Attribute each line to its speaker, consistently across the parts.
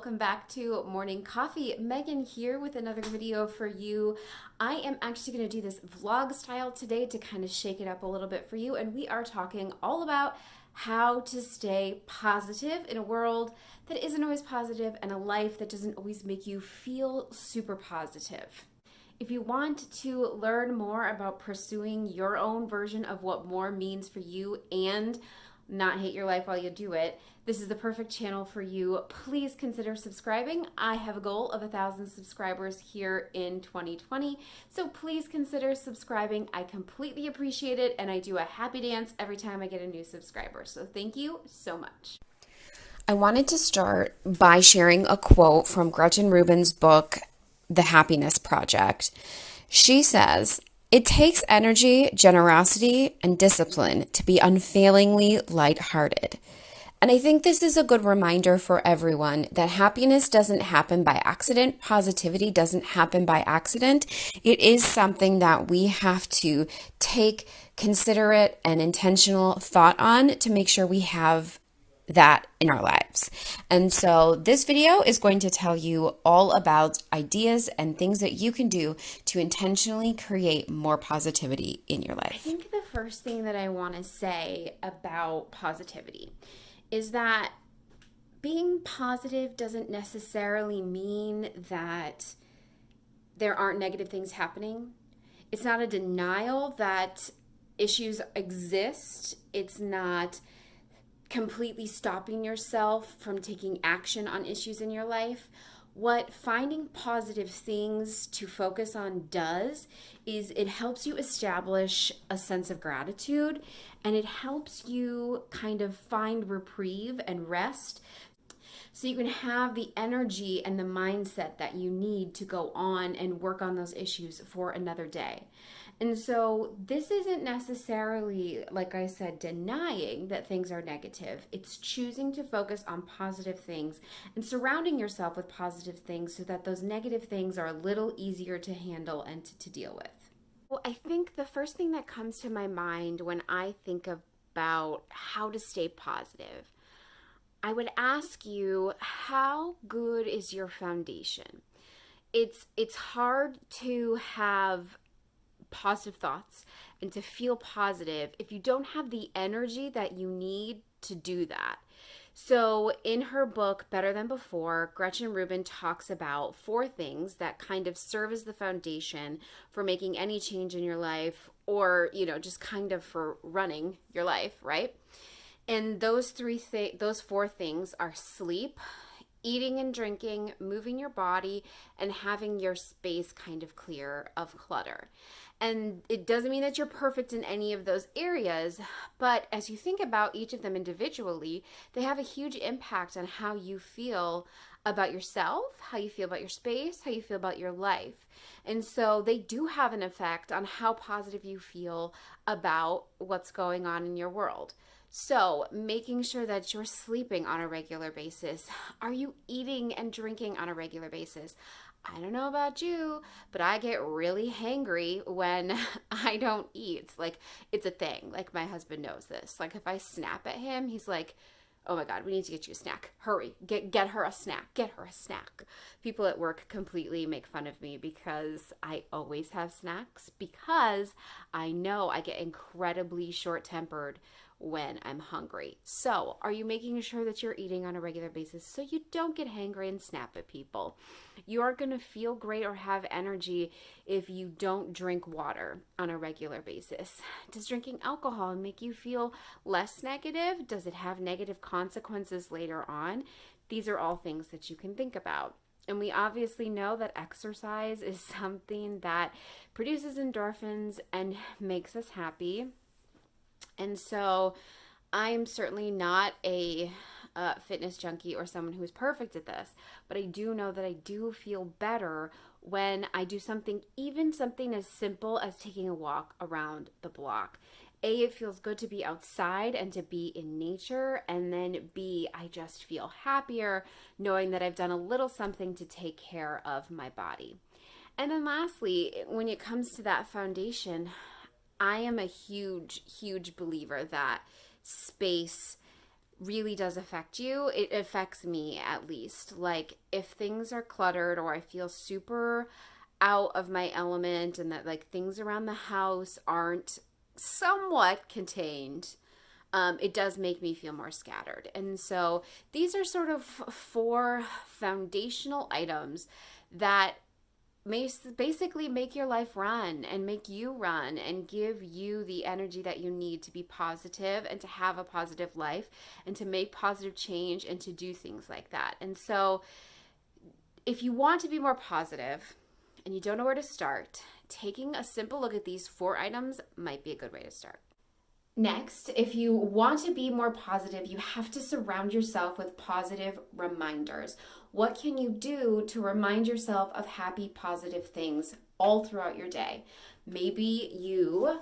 Speaker 1: welcome back to Morning Coffee. Megan here with another video for you. I am actually going to do this vlog style today to kind of shake it up a little bit for you, and we are talking all about how to stay positive in a world that isn't always positive and a life that doesn't always make you feel super positive. If you want to learn more about pursuing your own version of what more means for you and not hate your life while you do it, this is the perfect channel for you. Please consider subscribing. I have a goal of 1,000 subscribers here in 2020, so please consider subscribing. I completely appreciate it, and I do a happy dance every time I get a new subscriber, so thank you so much.
Speaker 2: I wanted to start by sharing a quote from Gretchen Rubin's book, The Happiness Project. She says, "It takes energy, generosity, and discipline to be unfailingly lighthearted." And I think this is a good reminder for everyone that happiness doesn't happen by accident. Positivity doesn't happen by accident. It is something that we have to take considerate and intentional thought on to make sure we have that in our lives. And so this video is going to tell you all about ideas and things that you can do to intentionally create more positivity in your
Speaker 1: I
Speaker 2: life.
Speaker 1: think the first thing that I want to say about positivity is that being positive doesn't necessarily mean that there aren't negative things happening. It's not a denial that issues exist. It's not completely stopping yourself from taking action on issues in your life. What finding positive things to focus on does is it helps you establish a sense of gratitude, and it helps you kind of find reprieve and rest so you can have the energy and the mindset that you need to go on and work on those issues for another day. And so this isn't necessarily, like I said, denying that things are negative. It's choosing to focus on positive things and surrounding yourself with positive things so that those negative things are a little easier to handle and to deal with. Well, I think the first thing that comes to my mind when I think about how to stay positive, I would ask you, how good is your foundation? It's hard to have positive thoughts and to feel positive if you don't have the energy that you need to do that. So in her book, Better Than Before, Gretchen Rubin talks about 4 things that kind of serve as the foundation for making any change in your life, or, just kind of for running your life, right? And those 4 things are sleep, eating and drinking, moving your body, and having your space kind of clear of clutter. And it doesn't mean that you're perfect in any of those areas, but as you think about each of them individually, they have a huge impact on how you feel about yourself, how you feel about your space, how you feel about your life. And so they do have an effect on how positive you feel about what's going on in your world. So, making sure that you're sleeping on a regular basis. Are you eating and drinking on a regular basis? I don't know about you, but I get really hangry when I don't eat. Like, it's a thing. Like, my husband knows this. Like, if I snap at him, he's like, "Oh my God, we need to get you a snack. Hurry, get her a snack. Get her a snack." People at work completely make fun of me because I always have snacks, because I know I get incredibly short-tempered when I'm hungry. So, are you making sure that you're eating on a regular basis so you don't get hangry and snap at people? You aren't going to feel great or have energy if you don't drink water on a regular basis. Does drinking alcohol make you feel less negative? Does it have negative consequences later on? These are all things that you can think about. And we obviously know that exercise is something that produces endorphins and makes us happy. And so I'm certainly not a fitness junkie or someone who is perfect at this, but I do know that I do feel better when I do something, even something as simple as taking a walk around the block. A, it feels good to be outside and to be in nature, and then B, I just feel happier knowing that I've done a little something to take care of my body. And then lastly, when it comes to that foundation, I am a huge, huge believer that space really does affect you. It affects me at least. Like if things are cluttered or I feel super out of my element and that like things around the house aren't somewhat contained, it does make me feel more scattered. And so these are sort of four foundational items that basically make your life run and make you run and give you the energy that you need to be positive and to have a positive life and to make positive change and to do things like that. And so if you want to be more positive and you don't know where to start, taking a simple look at these four items might be a good way to start. Next, if you want to be more positive, you have to surround yourself with positive reminders. What can you do to remind yourself of happy, positive things all throughout your day? Maybe you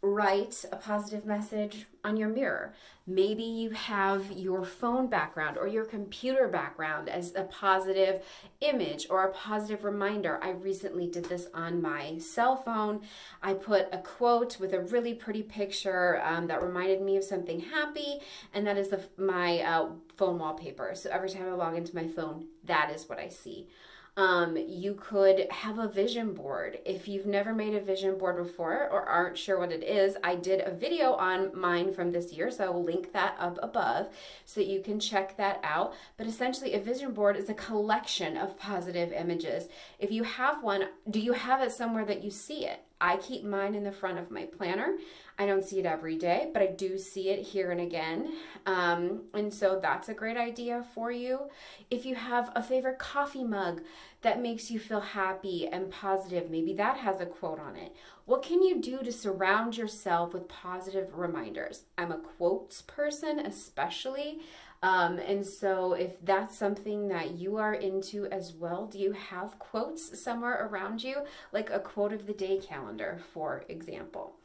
Speaker 1: write a positive message on your mirror. Maybe you have your phone background or your computer background as a positive image or a positive reminder. I recently did this on my cell phone. I put a quote with a really pretty picture that reminded me of something happy, and that is my phone wallpaper. So every time I log into my phone, that is what I see. You could have a vision board. If you've never made a vision board before or aren't sure what it is, I did a video on mine from this year, so I will link that up above so that you can check that out. But essentially, a vision board is a collection of positive images. If you have one, do you have it somewhere that you see it? I keep mine in the front of my planner. I don't see it every day, but I do see it here and again. And so that's a great idea for you. If you have a favorite coffee mug that makes you feel happy and positive, maybe that has a quote on it. What can you do to surround yourself with positive reminders? I'm a quotes person, especially. And so if that's something that you are into as well, do you have quotes somewhere around you? Like a quote of the day calendar, for example.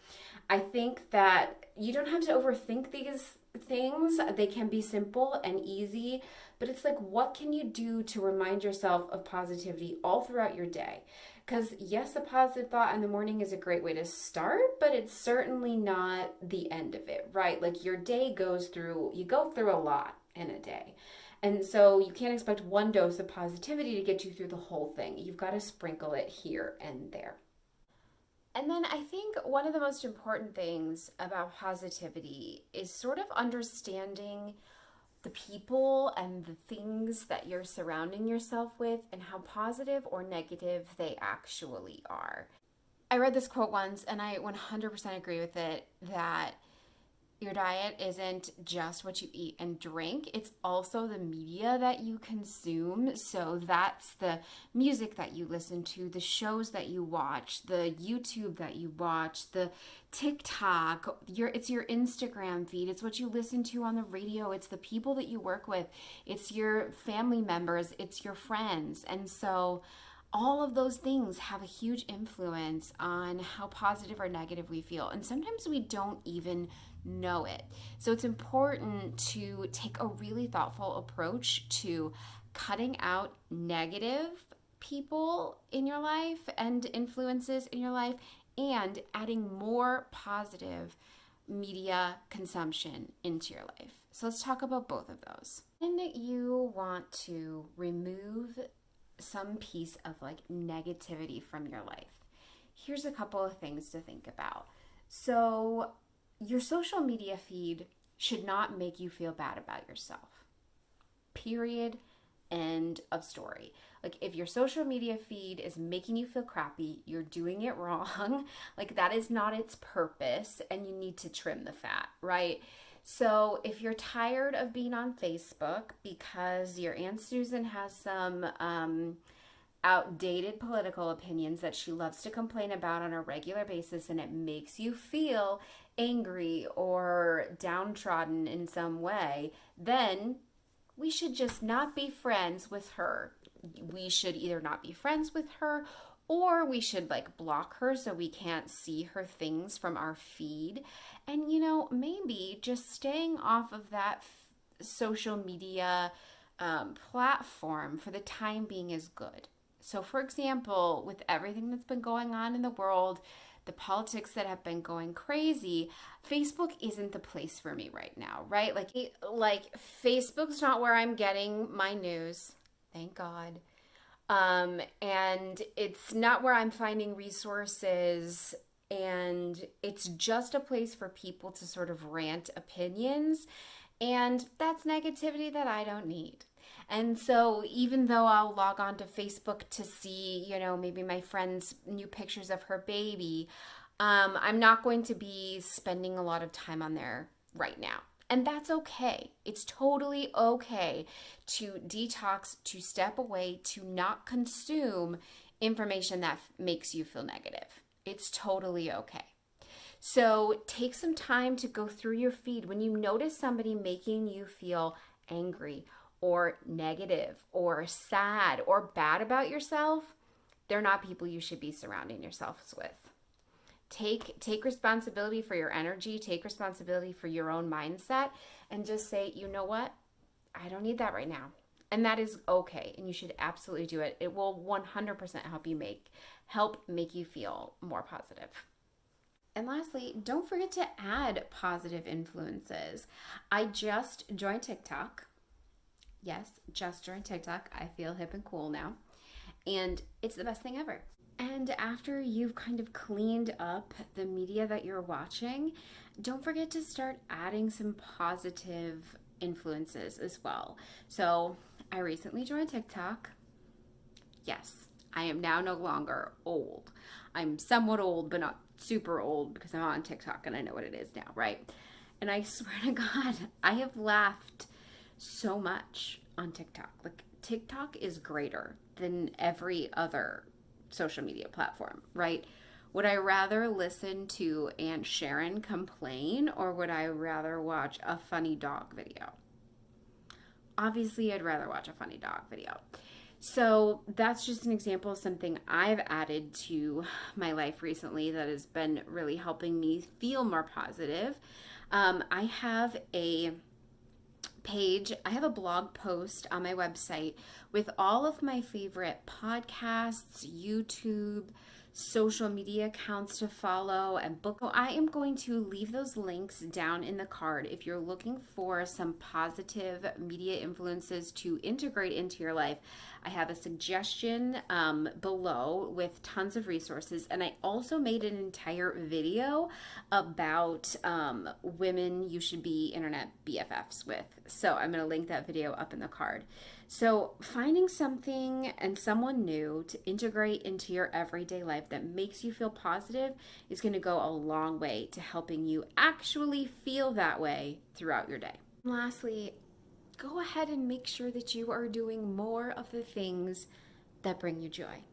Speaker 1: I think that you don't have to overthink these things. They can be simple and easy, but it's like, what can you do to remind yourself of positivity all throughout your day? Because yes, a positive thought in the morning is a great way to start, but it's certainly not the end of it, right? Like your day you go through a lot in a day. And so you can't expect one dose of positivity to get you through the whole thing. You've got to sprinkle it here and there. And then I think one of the most important things about positivity is sort of understanding the people and the things that you're surrounding yourself with and how positive or negative they actually are. I read this quote once and I 100% agree with it, that your diet isn't just what you eat and drink, it's also the media that you consume. So that's the music that you listen to, the shows that you watch, the YouTube that you watch, the TikTok, it's your Instagram feed, it's what you listen to on the radio, it's the people that you work with, it's your family members, it's your friends. And so all of those things have a huge influence on how positive or negative we feel. And sometimes we don't even know it. So it's important to take a really thoughtful approach to cutting out negative people in your life and influences in your life and adding more positive media consumption into your life. So let's talk about both of those. When you want to remove some piece of like negativity from your life, here's a couple of things to think about. So your social media feed should not make you feel bad about yourself. Period. End of story. Like if your social media feed is making you feel crappy, you're doing it wrong. Like that is not its purpose and you need to trim the fat, right? So if you're tired of being on Facebook because your Aunt Susan has some outdated political opinions that she loves to complain about on a regular basis and it makes you feel angry or downtrodden in some way, then we should just not be friends with her. We should either not be friends with her or we should like block her so we can't see her things from our feed. And maybe just staying off of that social media platform for the time being is good. So for example, with everything that's been going on in the world, the politics that have been going crazy, Facebook isn't the place for me right now, right? Like Facebook's not where I'm getting my news. Thank God. And it's not where I'm finding resources. And it's just a place for people to sort of rant opinions. And that's negativity that I don't need. And so even though I'll log on to Facebook to see, maybe my friend's new pictures of her baby, I'm not going to be spending a lot of time on there right now. And that's okay. It's totally okay to detox, to step away, to not consume information that makes you feel negative. It's totally okay. So take some time to go through your feed. When you notice somebody making you feel angry or negative or sad or bad about yourself, they're not people you should be surrounding yourselves with. Take responsibility for your energy, take responsibility for your own mindset, and just say, you know what? I don't need that right now. And that is okay, and you should absolutely do it. It will 100% help make you feel more positive. And lastly, don't forget to add positive influences. I just joined TikTok. Yes, just joined TikTok. I feel hip and cool now. And it's the best thing ever. And after you've kind of cleaned up the media that you're watching, don't forget to start adding some positive influences as well. So I recently joined TikTok. Yes, I am now no longer old. I'm somewhat old, but not super old because I'm on TikTok and I know what it is now, right? And I swear to God, I have laughed so much on TikTok. Like, TikTok is greater than every other social media platform, right? Would I rather listen to Aunt Sharon complain, or would I rather watch a funny dog video? Obviously, I'd rather watch a funny dog video. So that's just an example of something I've added to my life recently that has been really helping me feel more positive. I have a blog post on my website with all of my favorite podcasts, YouTube, social media accounts to follow, and book. So I am going to leave those links down in the card if you're looking for some positive media influences to integrate into your life. I have a suggestion below with tons of resources, and I also made an entire video about women you should be internet BFFs with. So I'm going to link that video up in the card. So finding something and someone new to integrate into your everyday life that makes you feel positive is going to go a long way to helping you actually feel that way throughout your day. Lastly, go ahead and make sure that you are doing more of the things that bring you joy.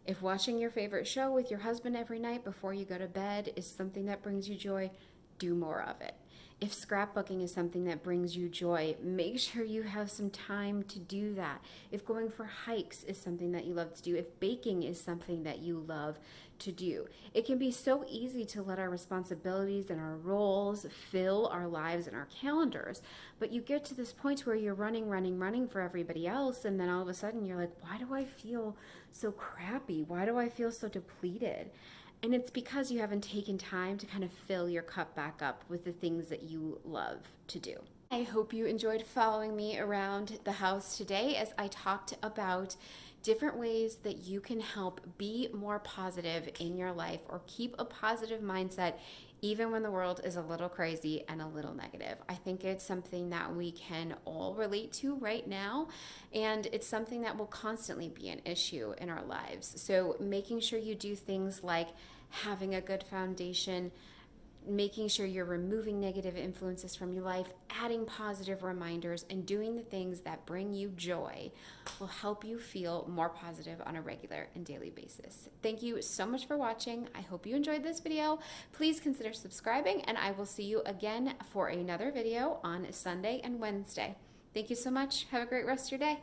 Speaker 1: If watching your favorite show with your husband every night before you go to bed is something that brings you joy, do more of it. If scrapbooking is something that brings you joy, make sure you have some time to do that. If going for hikes is something that you love to do, if baking is something that you love to do, it can be so easy to let our responsibilities and our roles fill our lives and our calendars. But you get to this point where you're running for everybody else, and then all of a sudden you're like, why do I feel so crappy? Why do I feel so depleted? And it's because you haven't taken time to kind of fill your cup back up with the things that you love to do. I hope you enjoyed following me around the house today as I talked about different ways that you can help be more positive in your life or keep a positive mindset even when the world is a little crazy and a little negative. I think it's something that we can all relate to right now, and it's something that will constantly be an issue in our lives. So making sure you do things like having a good foundation, making sure you're removing negative influences from your life, adding positive reminders, and doing the things that bring you joy will help you feel more positive on a regular and daily basis. Thank you so much for watching. I hope you enjoyed this video. Please consider subscribing, and I will see you again for another video on Sunday and Wednesday. Thank you so much. Have a great rest of your day.